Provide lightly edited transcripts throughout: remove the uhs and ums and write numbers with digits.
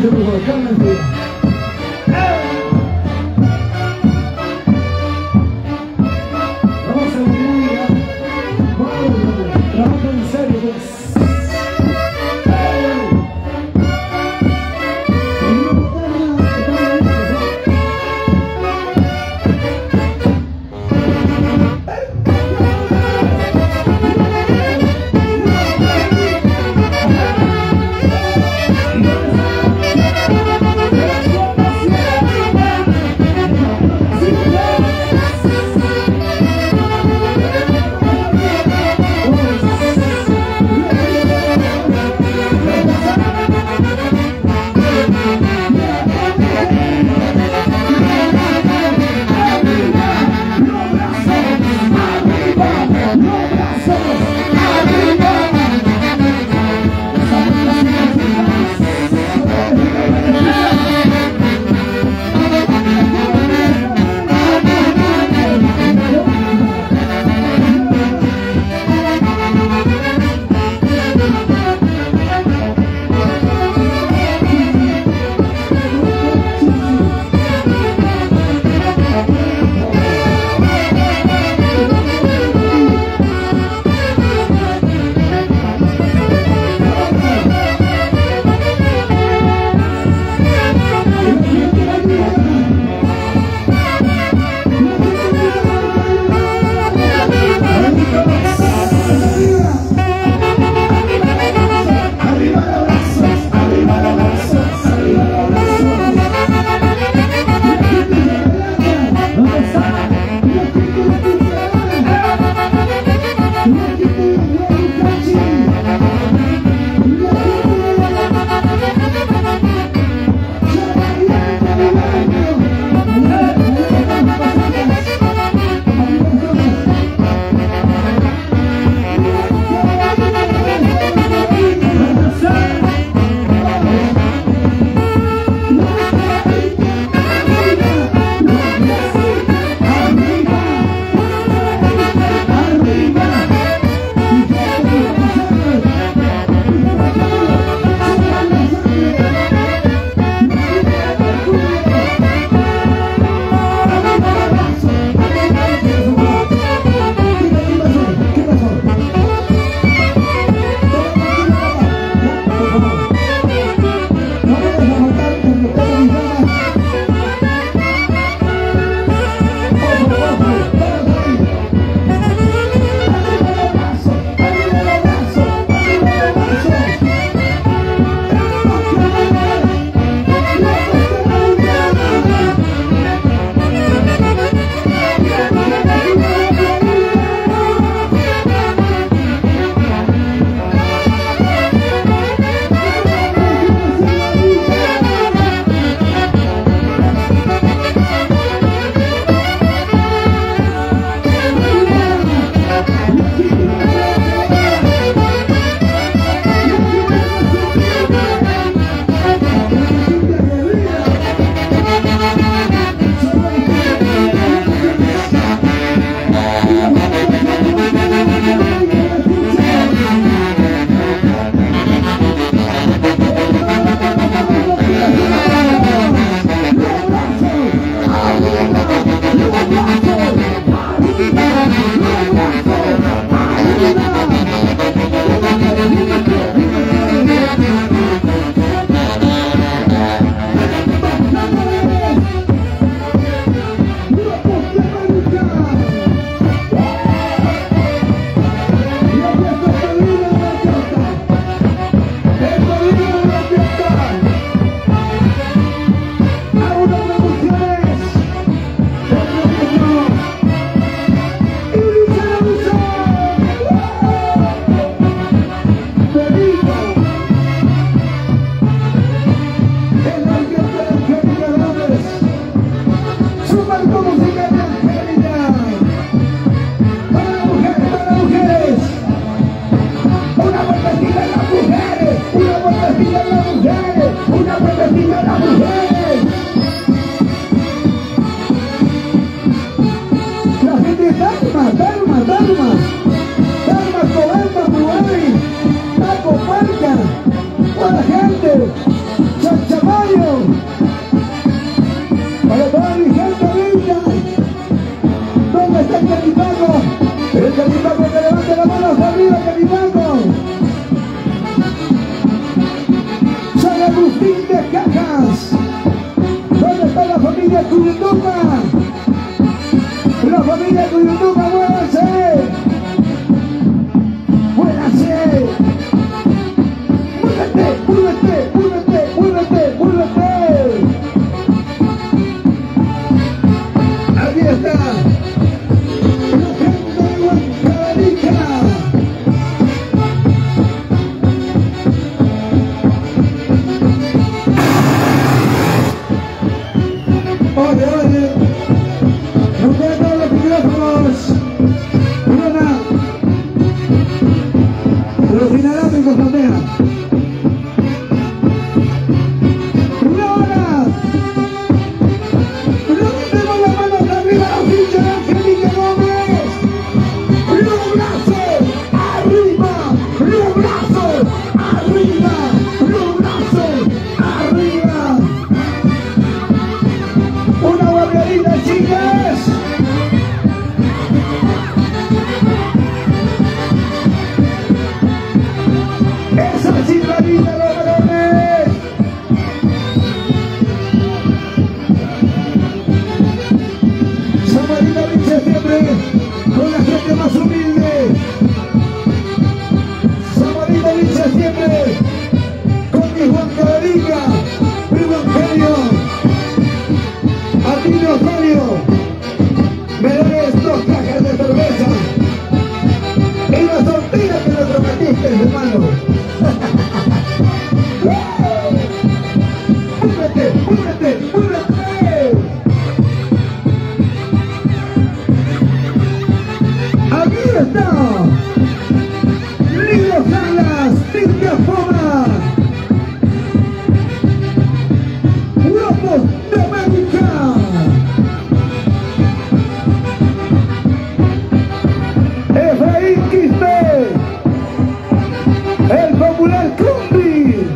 Cálmense, por favor, cálmense. Vamos a unir, vamos, trabajo en serio, pues. Buena gente, Chachamán. Agustín de Cajas. ¿Dónde está la familia Cuyutuca? La familia Cuyutuca, muévanse. Muévanse. Muévete, muévete, muévete, muévete, muévete. Aquí está. La gente de Huancavelica. Oye, oye, nos quedan todos los micrófonos. Corona, los inalámbricos también. Corona, levantemos las manos arriba, la ficha de Angélica Gómez. Los brazos arriba, los brazos arriba, los brazos arriba. Una barriadita, chicas. Esa chifladita, los varones. San Marino 20 de septiembre, con la gente más humilde. San Marino 20 de septiembre, con mi Juan Caderica, primo Angelio. A ti, Rosario, me debes 2 cajas de cerveza y la sortija que me prometiste, hermano. ¡Múvete, múvete, múvete! Aquí está Lilo Salas, Lidia Foma, Guapos de América. Efraín Quispe, el popular Cumbi,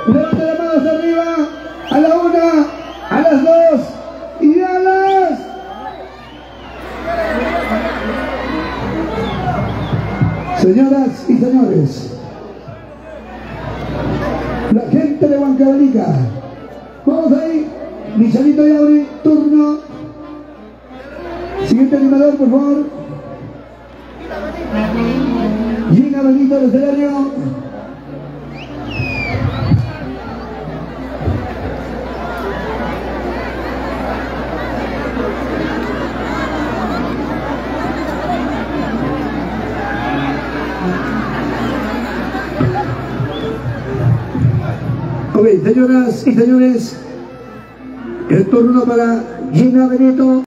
Levante las manos arriba, a la 1, a las 2 y a las... Señoras y señores, la gente de Huancavelica, vamos ahí, Michelito y Auri, turno. Siguiente animador, por favor. Gina Benito del escenario. Ok, señoras y señores, el turno para Gina Benito.